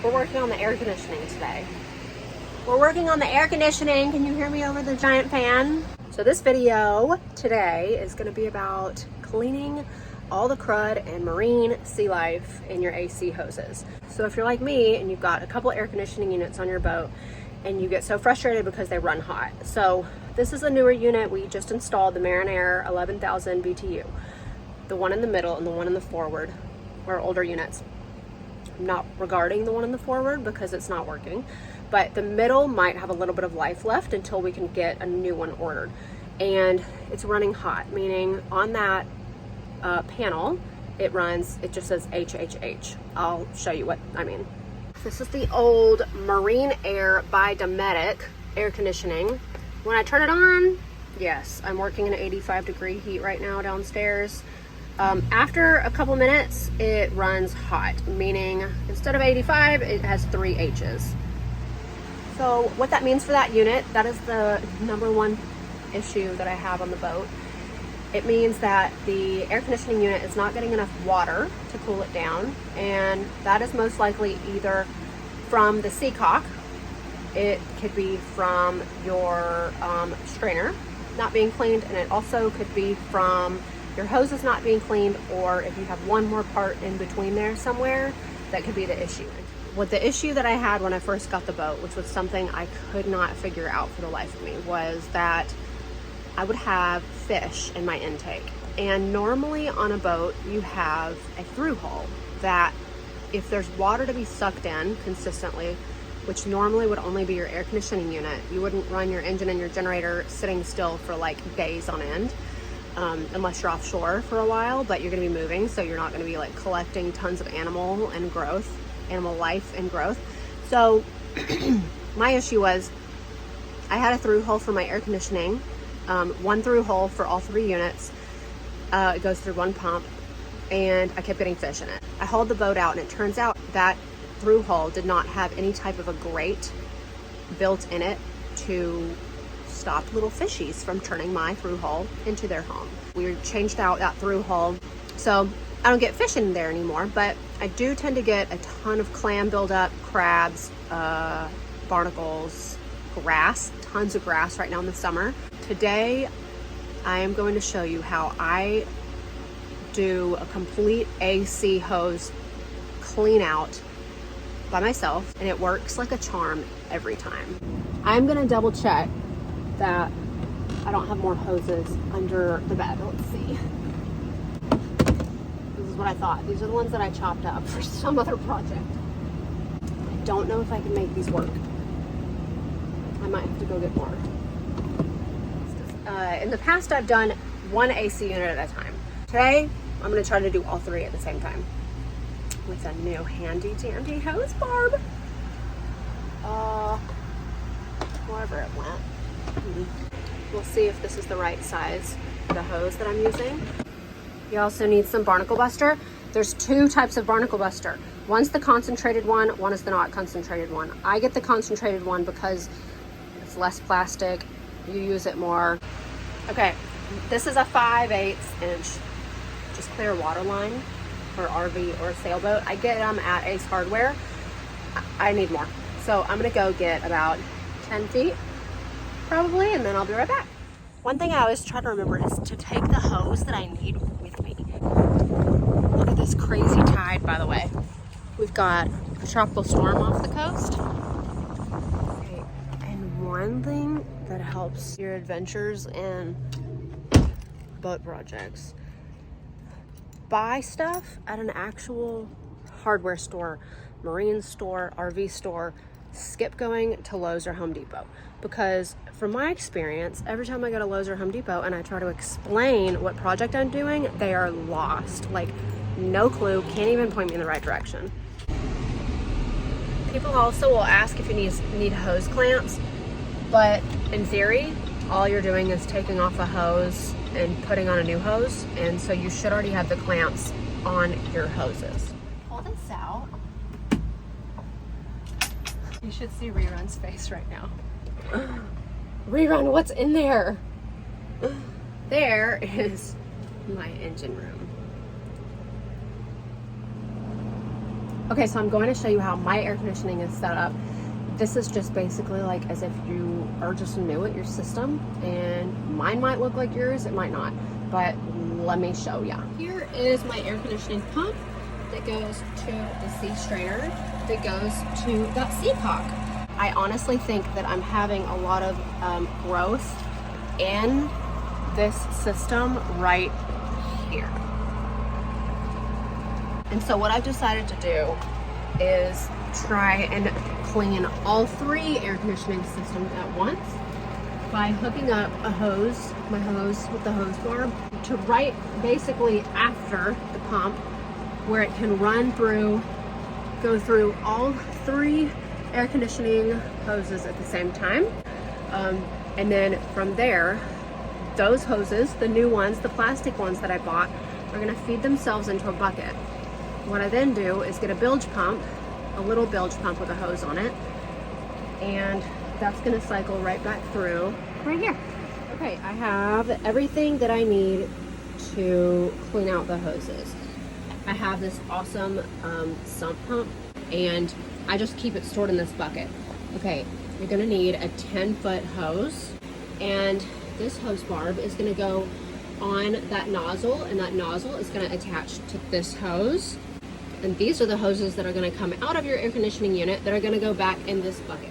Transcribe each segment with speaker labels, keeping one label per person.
Speaker 1: We're working on the air conditioning today. We're working on the air conditioning. Can you hear me over the giant fan? So this video today is going to be about cleaning all the crud and marine sea life in your AC hoses. So if you're like me and you've got a couple air conditioning units on your boat and you get so frustrated because they run hot. So this is a newer unit. We just installed the Marinair 11,000 BTU. The one in the middle and the one in the forward are older units. I'm not regarding the one in the forward because it's not working, but the middle might have a little bit of life left until we can get a new one ordered. And it's running hot, meaning on that panel, it just says HHH. I'll show you what I mean. This is the old Marinair by Dometic air conditioning. When I turn it on, yes, I'm working in 85-degree heat right now downstairs. After a couple minutes, it runs hot, meaning instead of 85, it has 3 H's. So what that means for that unit, that is the number one issue that I have on the boat. It means that the air conditioning unit is not getting enough water to cool it down, and that is most likely either from the seacock. It could be from your strainer not being cleaned, and it also could be from your hoses not being cleaned, or if you have one more part in between there somewhere, that could be the issue. What the issue that I had when I first got the boat, which was something I could not figure out for the life of me, was that I would have fish in my intake. And normally on a boat, you have a through hole that if there's water to be sucked in consistently, which normally would only be your air conditioning unit, you wouldn't run your engine and your generator sitting still for like days on end. Unless you're offshore for a while, but you're going to be moving, so you're not going to be like collecting tons of animal life and growth. So my issue was I had a through hole for my air conditioning, one through hole for all 3 units. It goes through one pump, and I kept getting fish in it. I hauled the boat out, and it turns out that through hole did not have any type of a grate built in it to stop little fishies from turning my through hole into their home. We changed out that through hole, so I don't get fish in there anymore, but I do tend to get a ton of clam buildup, crabs, barnacles, grass, tons of grass right now in the summer. Today, I am going to show you how I do a complete AC hose clean out by myself, and it works like a charm every time. I'm gonna double check that I don't have more hoses under the bed. Let's see. This is what I thought. These are the ones that I chopped up for some other project. I don't know if I can make these work. I might have to go get more. In the past, I've done one AC unit at a time. Today, I'm going to try to do all 3 at the same time with a new handy dandy hose barb. Wherever it went. We'll see if this is the right size for the hose that I'm using. You also need some Barnacle Buster. There's 2 types of Barnacle Buster. One's the concentrated one is the not concentrated one. I get the concentrated one because it's less plastic, you use it more. Okay, this is a 5/8 inch just clear water line for RV or sailboat. I get them at Ace Hardware. I need more. So I'm gonna go get about 10 feet probably, and then I'll be right back. One thing I always try to remember is to take the hose that I need with me. Look at this crazy tide, by the way. We've got a tropical storm off the coast. Okay. And one thing that helps your adventures in boat projects, buy stuff at an actual hardware store, marine store, RV store. Skip going to Lowe's or Home Depot, because from my experience, every time I go to Lowe's or Home Depot and I try to explain what project I'm doing, they are lost. Like, no clue, can't even point me in the right direction. People also will ask if you need hose clamps, but in theory, all you're doing is taking off a hose and putting on a new hose, and so you should already have the clamps on your hoses. Pull this out. You should see Rerun's face right now. Rerun, what's in there? There is my engine room. Okay, so I'm going to show you how my air conditioning is set up. This is just basically like as if you are just new at your system, and mine might look like yours, it might not, but let me show ya. Here is my air conditioning pump that goes to the sea strainer that goes to that sea cock. I honestly think that I'm having a lot of growth in this system right here. And so what I've decided to do is try and clean all 3 air conditioning systems at once by hooking up a hose, my hose with the hose barb, to right basically after the pump, where it can run through, go through all 3 air conditioning hoses at the same time. And then from there, those hoses, the new ones, the plastic ones that I bought, are gonna feed themselves into a bucket. What I then do is get a bilge pump, a little bilge pump with a hose on it, and that's gonna cycle right back through right here. Okay, I have everything that I need to clean out the hoses. I have this awesome sump pump, and I just keep it stored in this bucket. Okay, you're gonna need a 10-foot hose, and this hose barb is gonna go on that nozzle, and that nozzle is gonna attach to this hose. And these are the hoses that are gonna come out of your air conditioning unit that are gonna go back in this bucket.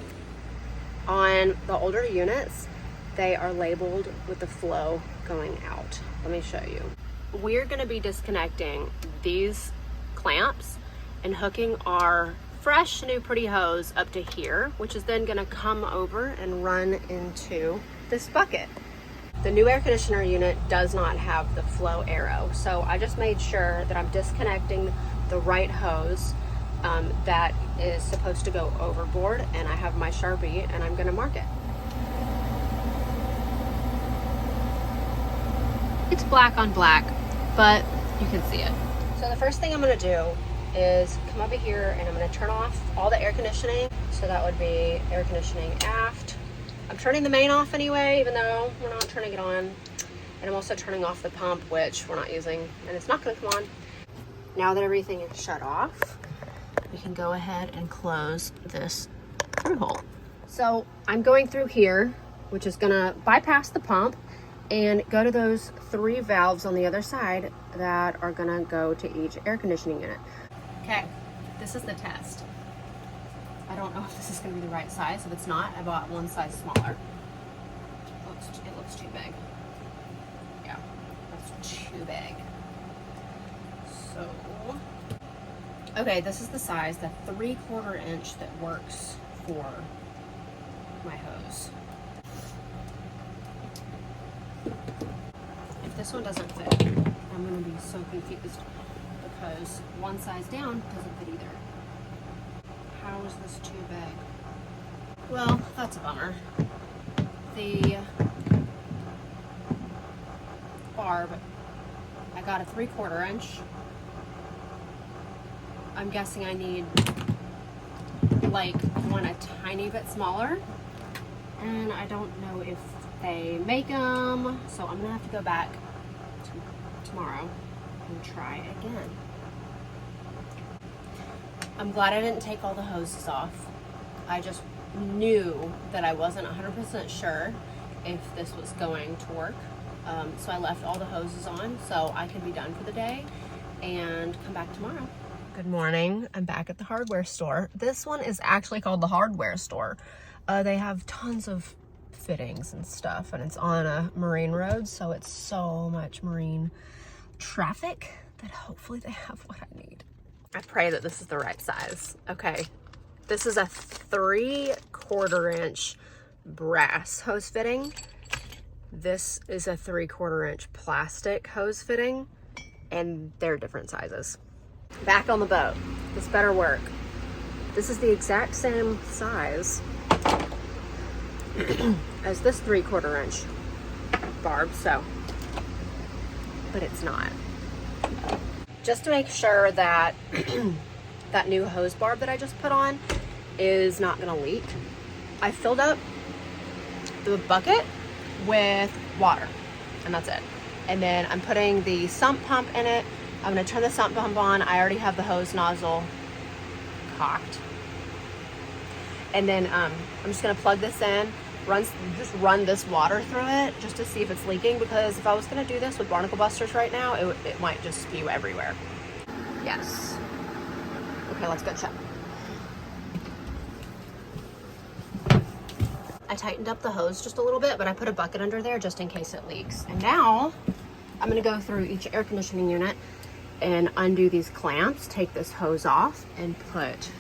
Speaker 1: On the older units, they are labeled with the flow going out. Let me show you. We're gonna be disconnecting these clamps and hooking our fresh new pretty hose up to here, which is then gonna come over and run into this bucket. The new air conditioner unit does not have the flow arrow, so I just made sure that I'm disconnecting the right hose that is supposed to go overboard, and I have my Sharpie and I'm gonna mark it. It's black on black, but you can see it. So the first thing I'm gonna do is come over here and I'm gonna turn off all the air conditioning. So that would be air conditioning aft. I'm turning the main off anyway, even though we're not turning it on. And I'm also turning off the pump, which we're not using, and it's not gonna come on. Now that everything is shut off, we can go ahead and close this through hole. So I'm going through here, which is gonna bypass the pump and go to those 3 valves on the other side that are gonna go to each air conditioning unit. Okay, this is the test. I don't know if this is gonna be the right size. If it's not, I bought one size smaller. It looks too big. Yeah, that's too big. So, okay, this is the size, the 3/4 inch that works for my hose. If this one doesn't fit, I'm gonna be so confused because one size down doesn't fit either. How is this too big? Well, that's a bummer. The barb, I got a 3/4 inch. I'm guessing I need like one a tiny bit smaller, and I don't know if they make them, so I'm gonna have to go back tomorrow and try again. I'm glad I didn't take all the hoses off. I just knew that I wasn't 100% sure if this was going to work, so I left all the hoses on so I can be done for the day and come back tomorrow. Good morning. I'm back at the hardware store. This one is actually called the hardware store. They have tons of fittings and stuff, and it's on a marine road, so it's so much marine traffic that hopefully they have what I need. I pray that this is the right size. Okay, this is a 3/4 inch brass hose fitting. This is a 3/4 inch plastic hose fitting, and they're different sizes. Back on the boat. This better work. This is the exact same size as this 3/4 inch barb, so, but it's not. Just to make sure that that new hose barb that I just put on is not gonna leak, I filled up the bucket with water, and that's it. And then I'm putting the sump pump in it. I'm gonna turn the sump pump on. I already have the hose nozzle cocked. And then I'm just gonna plug this in, just run this water through it just to see if it's leaking, because if I was gonna do this with Barnacle Busters right now, it might just spew everywhere. Yes. Okay, let's go check. I tightened up the hose just a little bit, but I put a bucket under there just in case it leaks. And now I'm gonna go through each air conditioning unit and undo these clamps, take this hose off, and put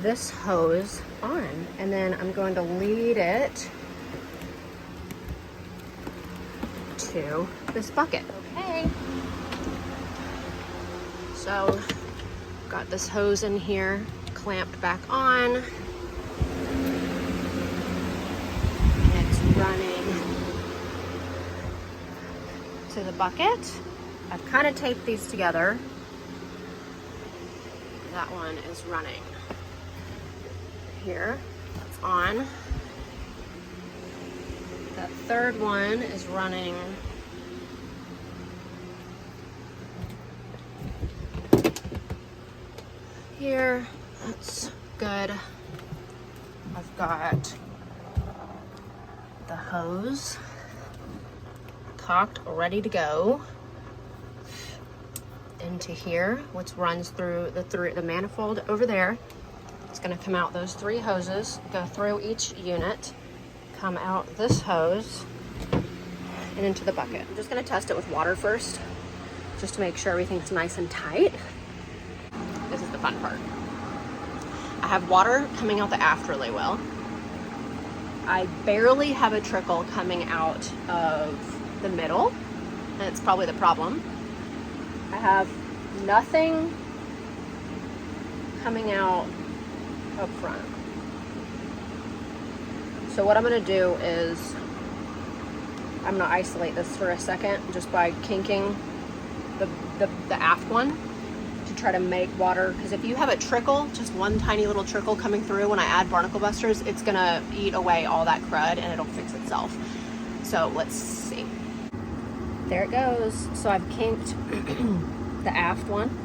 Speaker 1: this hose on. And then I'm going to lead it to this bucket. Okay. So, got this hose in here, clamped back on. And it's running to the bucket. I've kind of taped these together. That one is running. Here, that's on. That third one is running here. That's good. I've got the hose cocked, ready to go into here, which runs through the manifold over there. It's going to come out those 3 hoses, go through each unit, come out this hose, and into the bucket. I'm just going to test it with water first, just to make sure everything's nice and tight. This is the fun part. I have water coming out the aft really well. I barely have a trickle coming out of the middle, and it's probably the problem. I have nothing coming out up front. So what I'm going to do is I'm going to isolate this for a second just by kinking the aft one to try to make water, because if you have a trickle, just one tiny little trickle coming through when I add Barnacle Busters, it's going to eat away all that crud and it'll fix itself. So let's see. There it goes. So I've kinked the aft one,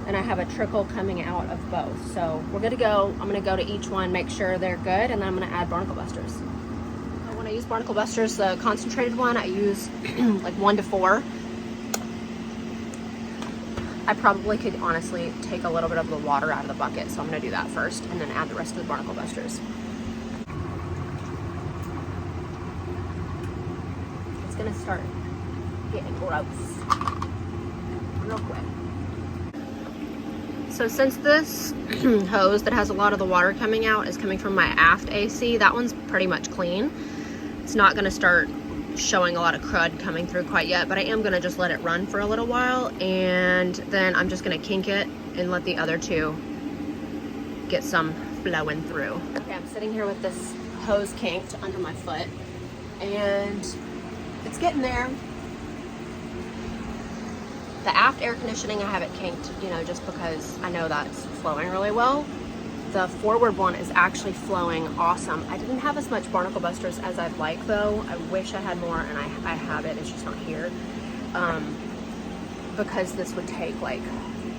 Speaker 1: and I have a trickle coming out of both. So we're good to go. I'm gonna go to each one, make sure they're good, and then I'm gonna add Barnacle Busters. When I use Barnacle Busters, the concentrated one, I use like 1 to 4. I probably could honestly take a little bit of the water out of the bucket, so I'm gonna do that first and then add the rest of the Barnacle Busters. It's gonna start getting gross real quick. So since this hose that has a lot of the water coming out is coming from my aft AC, that one's pretty much clean. It's not gonna start showing a lot of crud coming through quite yet, but I am gonna just let it run for a little while, and then I'm just gonna kink it and let the other 2 get some flowing through. Okay, I'm sitting here with this hose kinked under my foot, and it's getting there. The aft air conditioning, I have it kinked, you know, just because I know that's flowing really well. The forward one is actually flowing awesome. I didn't have as much Barnacle Busters as I'd like though. I wish I had more, and I have it, it's just not here. Because this would take like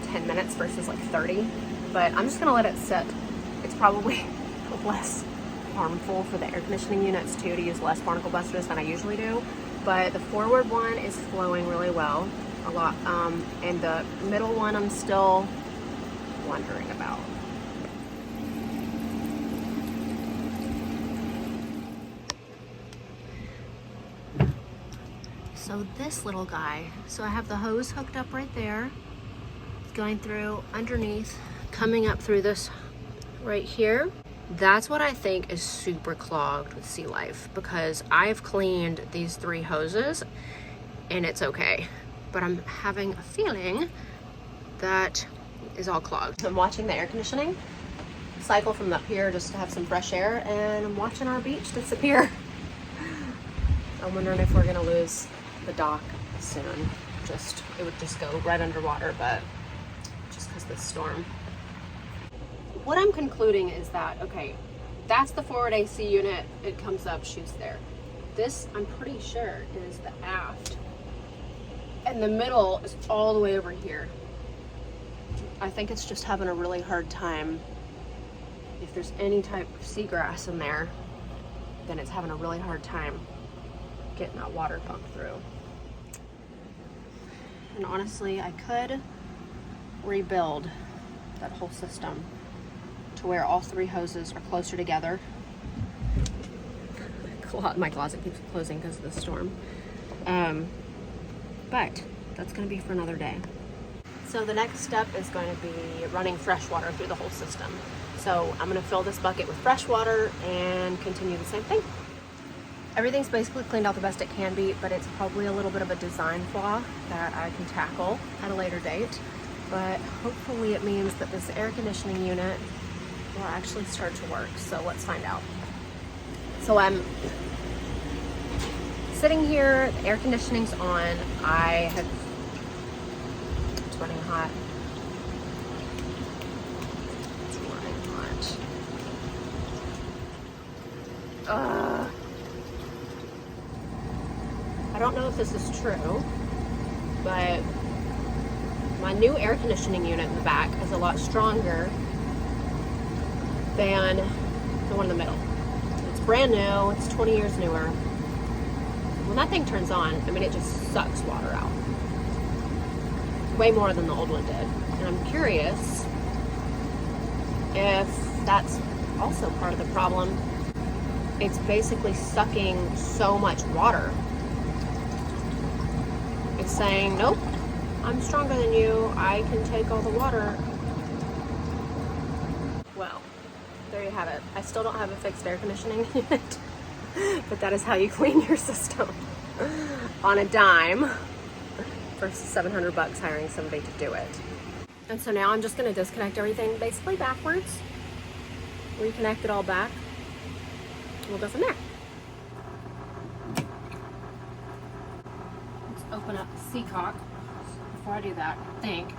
Speaker 1: 10 minutes versus like 30. But I'm just gonna let it sit. It's probably less harmful for the air conditioning units too to use less Barnacle Busters than I usually do. But the forward one is flowing really well. A lot, and the middle one I'm still wondering about. So this little guy, so I have the hose hooked up right there. It's going through underneath, coming up through this right here. That's what I think is super clogged with sea life, because I've cleaned these 3 hoses and it's okay. But I'm having a feeling that is all clogged. I'm watching the air conditioning cycle from up here just to have some fresh air, and I'm watching our beach disappear. I'm wondering if we're gonna lose the dock soon. It would just go right underwater, but just because of the storm. What I'm concluding is that, okay, that's the forward AC unit. It comes up, shoots there. This, I'm pretty sure, is the aft. And the middle is all the way over here. I think it's just having a really hard time. If there's any type of seagrass in there, then it's having a really hard time getting that water pumped through. And honestly, I could rebuild that whole system to where all 3 hoses are closer together. My closet keeps closing because of the storm. But that's going to be for another day. So the next step is going to be running fresh water through the whole system. So I'm going to fill this bucket with fresh water and continue the same thing. Everything's basically cleaned out the best it can be, but it's probably a little bit of a design flaw that I can tackle at a later date. But hopefully it means that this air conditioning unit will actually start to work. So let's find out. So I'm sitting here, the air conditioning's on. It's running hot. It's running hot. I don't know if this is true, but my new air conditioning unit in the back is a lot stronger than the one in the middle. It's brand new, it's 20 years newer. When that thing turns on, I mean, it just sucks water out. Way more than the old one did. And I'm curious if that's also part of the problem. It's basically sucking so much water. It's saying, nope, I'm stronger than you. I can take all the water. Well, there you have it. I still don't have a fixed air conditioning unit, but that is how you clean your system on a dime versus $700 hiring somebody to do it. And so now I'm just going to disconnect everything basically backwards, reconnect it all back, and we'll go from there. Let's open up the seacock. Before I do that, I think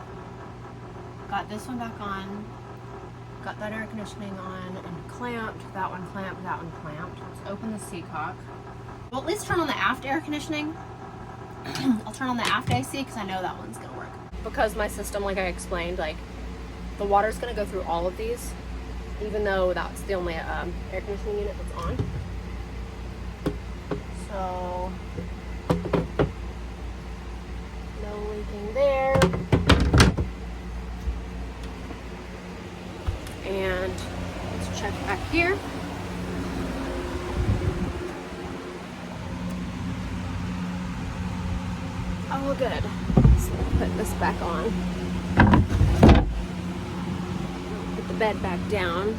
Speaker 1: got this one back on, got that air conditioning on and clamped, that one clamped, that one clamped. Let's open the seacock. Well, at least turn on the aft air conditioning. I'll turn on the aft AC because I know that one's gonna work. Because my system, like I explained, like the water's gonna go through all of these, even though that's the only air conditioning unit that's on. So no leaking there. And let's check back here. Oh, good. Let's put this back on. Put the bed back down.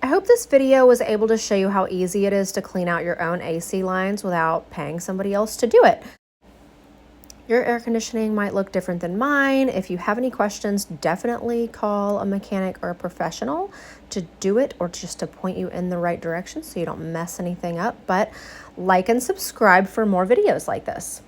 Speaker 1: I hope this video was able to show you how easy it is to clean out your own AC lines without paying somebody else to do it. Your air conditioning might look different than mine. If you have any questions, definitely call a mechanic or a professional to do it or just to point you in the right direction so you don't mess anything up. But like and subscribe for more videos like this.